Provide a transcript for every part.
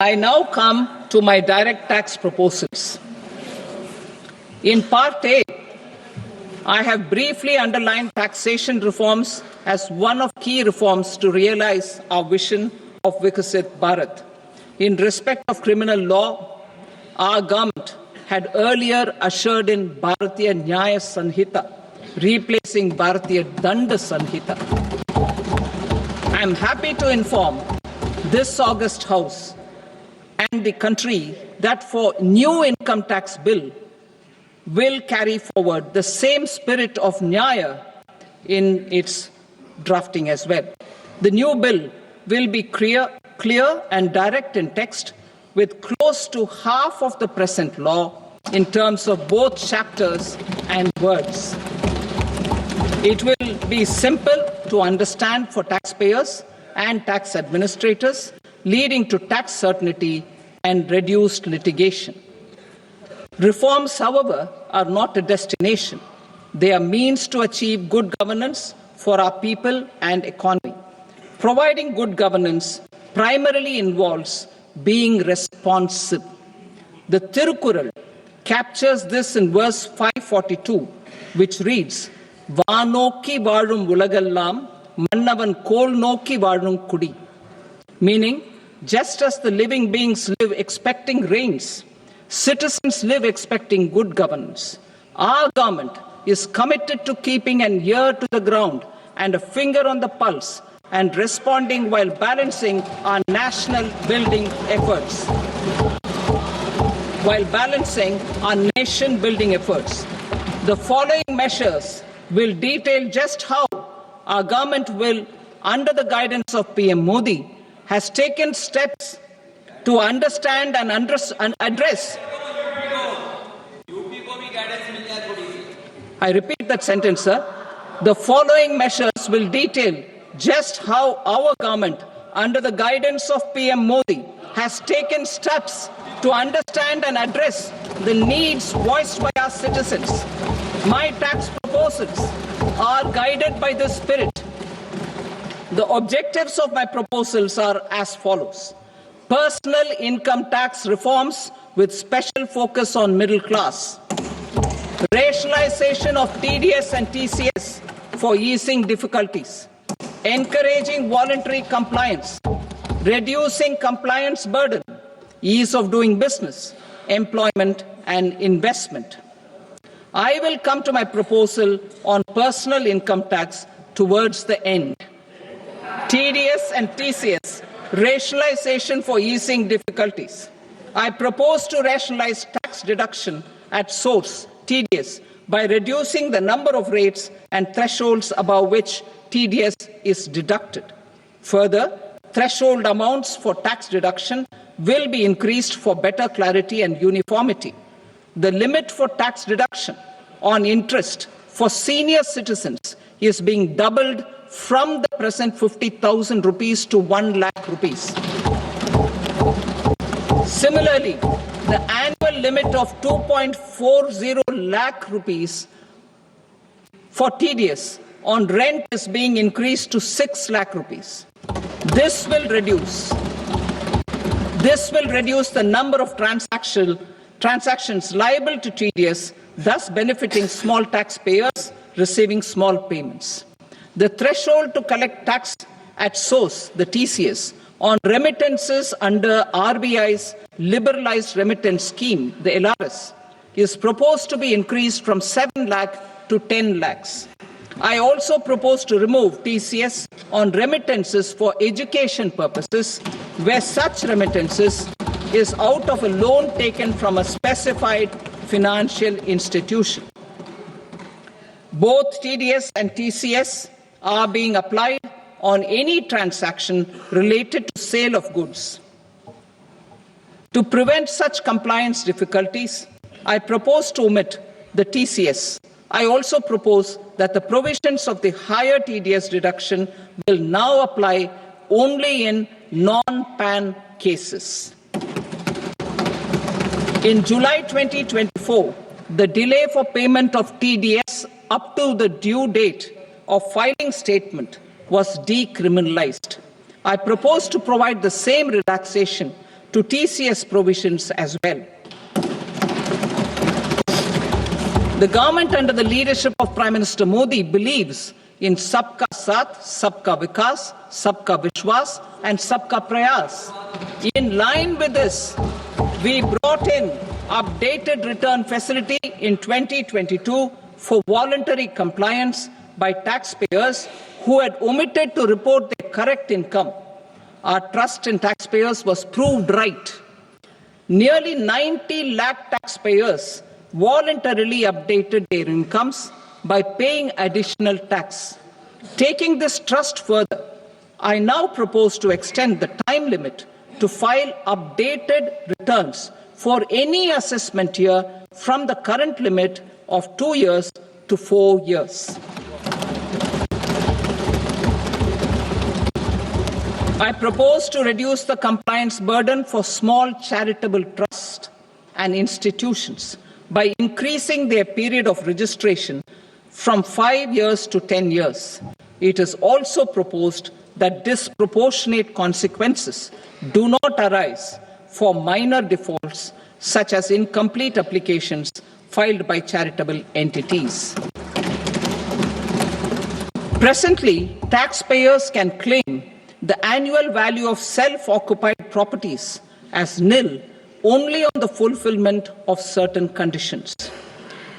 I now come to my direct tax proposals. In Part A, I have briefly underlined taxation reforms as one of key reforms to realize our vision of Vikasit Bharat. In respect of criminal law, our government had earlier ushered in Bharatiya Nyaya Sanhita, replacing Bharatiya Danda Sanhita. I am happy to inform this august House and the country that for new income tax bill will carry forward the same spirit of Nyaya in its drafting as well. The new bill will be clear and direct in text, with close to half of the present law in terms of both chapters and words. It will be simple to understand for taxpayers and tax administrators, leading to tax certainty and reduced litigation. Reforms, however, are not a destination. They are means to achieve good governance for our people and economy. Providing good governance primarily involves being responsive. The Tirukural captures this in verse 542, which reads, "Vaanokki vaazhum ulagallam, mannavan kol nokki vaazhum kudi," meaning, just as the living beings live expecting rains, citizens live expecting good governance. Our government is committed to keeping an ear to the ground and a finger on the pulse and responding while balancing our national building efforts. The following measures will detail just how our government will, under the guidance of PM Modi, has taken steps to understand and address. I repeat that sentence, sir. The following measures will detail just how our government, under the guidance of PM Modi, has taken steps to understand and address the needs voiced by our citizens. My tax proposals are guided by this spirit. The objectives of my proposals are as follows. Personal income tax reforms with special focus on middle class. Rationalization of TDS and TCS for easing difficulties. Encouraging voluntary compliance. Reducing compliance burden. Ease of doing business. Employment and investment. I will come to my proposal on personal income tax towards the end. TDS and TCS, rationalization for easing difficulties. I propose to rationalize tax deduction at source, TDS, by reducing the number of rates and thresholds above which TDS is deducted. Further, threshold amounts for tax deduction will be increased for better clarity and uniformity. The limit for tax deduction on interest for senior citizens is being doubled from the present 50,000 rupees to 1 lakh rupees. Similarly, the annual limit of 2.40 lakh rupees for TDS on rent is being increased to 6 lakh rupees. This will reduce the number of transactions liable to TDS, thus benefiting small taxpayers receiving small payments. The threshold to collect tax at source, the TCS, on remittances under RBI's liberalized remittance scheme, the LRS, is proposed to be increased from 7 lakh to 10 lakhs. I also propose to remove TCS on remittances for education purposes, where such remittances is out of a loan taken from a specified financial institution. Both TDS and TCS are being applied on any transaction related to sale of goods. To prevent such compliance difficulties, I propose to omit the TCS. I also propose that the provisions of the higher TDS deduction will now apply only in non-PAN cases. In July 2024, the delay for payment of TDS up to the due date of filing statement was decriminalized. I propose to provide the same relaxation to TCS provisions as well. The government under the leadership of Prime Minister Modi believes in Sabka Saath, Sabka Vikas, Sabka Vishwas and Sabka Prayas. In line with this, we brought in updated return facility in 2022 for voluntary compliance by taxpayers who had omitted to report their correct income. Our trust in taxpayers was proved right. Nearly 90 lakh taxpayers voluntarily updated their incomes by paying additional tax. Taking this trust further, I now propose to extend the time limit to file updated returns for any assessment year from the current limit of 2 years to 4 years. I propose to reduce the compliance burden for small charitable trusts and institutions by increasing their period of registration from 5 years to 10 years. It is also proposed that disproportionate consequences do not arise for minor defaults, such as incomplete applications filed by charitable entities. Presently, taxpayers can claim the annual value of self-occupied properties as nil only on the fulfillment of certain conditions.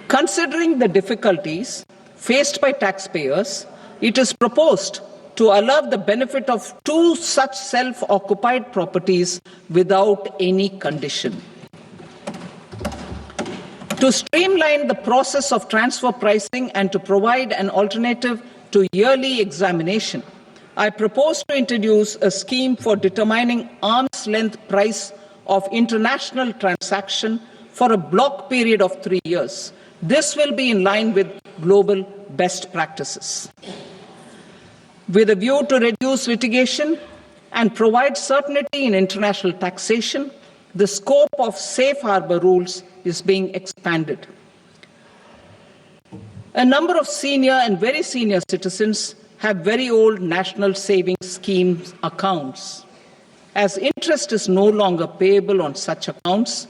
Considering the difficulties faced by taxpayers, it is proposed to allow the benefit of 2 such self-occupied properties without any condition. To streamline the process of transfer pricing and to provide an alternative to yearly examination, I propose to introduce a scheme for determining arm's length price of international transaction for a block period of 3 years. This will be in line with global best practices. With a view to reduce litigation and provide certainty in international taxation, the scope of safe harbor rules is being expanded. A number of senior and very senior citizens have very old national savings schemes accounts. As interest is no longer payable on such accounts,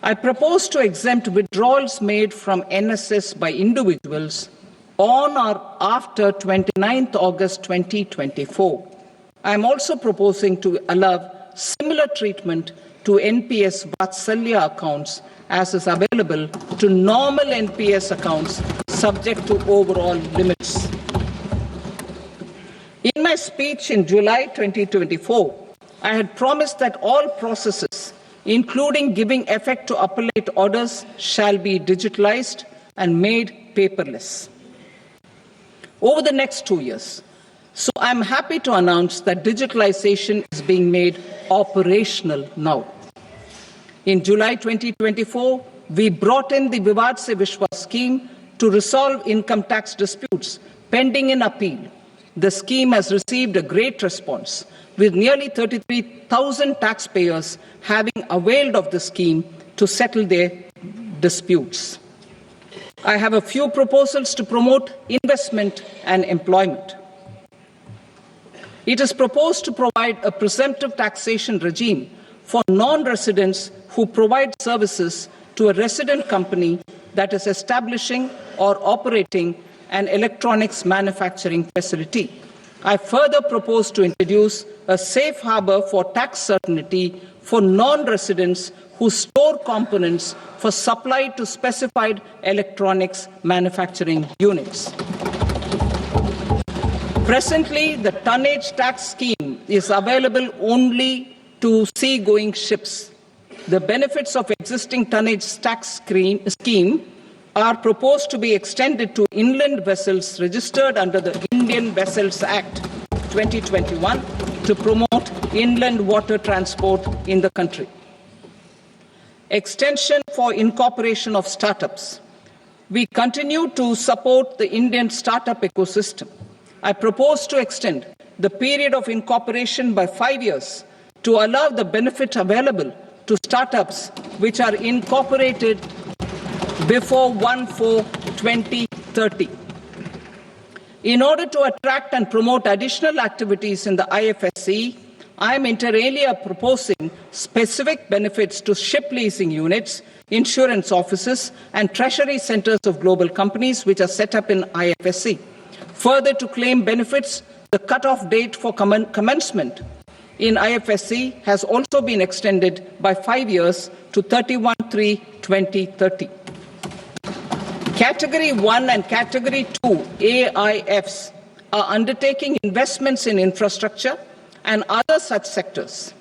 I propose to exempt withdrawals made from NSS by individuals on or after 29th August 2024. I am also proposing to allow similar treatment to NPS Vatsalya accounts as is available to normal NPS accounts subject to overall limits. In my speech in July 2024, I had promised that all processes, including giving effect to appellate orders, shall be digitalized and made paperless over the next 2 years. So I'm happy to announce that digitalization is being made operational now. In July 2024, we brought in the Vivad Se Vishwas scheme to resolve income tax disputes pending in appeal. The scheme has received a great response, with nearly 33,000 taxpayers having availed of the scheme to settle their disputes. I have a few proposals to promote investment and employment. It is proposed to provide a presumptive taxation regime for non-residents who provide services to a resident company that is establishing or operating an electronics manufacturing facility. I further propose to introduce a safe harbor for tax certainty for non-residents who store components for supply to specified electronics manufacturing units. Presently, the tonnage tax scheme is available only to sea-going ships. The benefits of existing tonnage tax scheme are proposed to be extended to inland vessels registered under the Indian Vessels Act 2021 to promote inland water transport in the country. Extension for incorporation of startups. We continue to support the Indian startup ecosystem. I propose to extend the period of incorporation by 5 years to allow the benefit available to startups which are incorporated before 1/4/2030. In order to attract and promote additional activities in the IFSC, I am inter alia proposing specific benefits to ship leasing units, insurance offices, and treasury centers of global companies which are set up in IFSC. Further, to claim benefits, the cut-off date for commencement in IFSC has also been extended by 5 years to 31/3/2030. Category 1 and Category 2 AIFs are undertaking investments in infrastructure and other such sectors.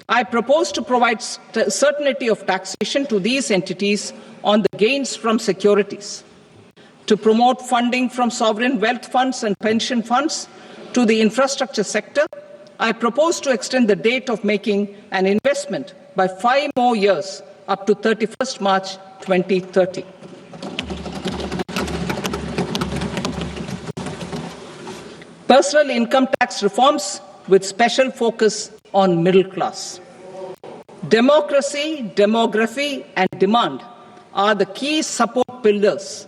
I propose to provide certainty of taxation to these entities on the gains from securities, to promote funding from sovereign wealth funds and pension funds to the infrastructure sector. I propose to extend the date of making an investment by 5 more years up to 31st March 2030. Personal income tax reforms with special focus on middle class. Democracy, demography, and demand are the key support pillars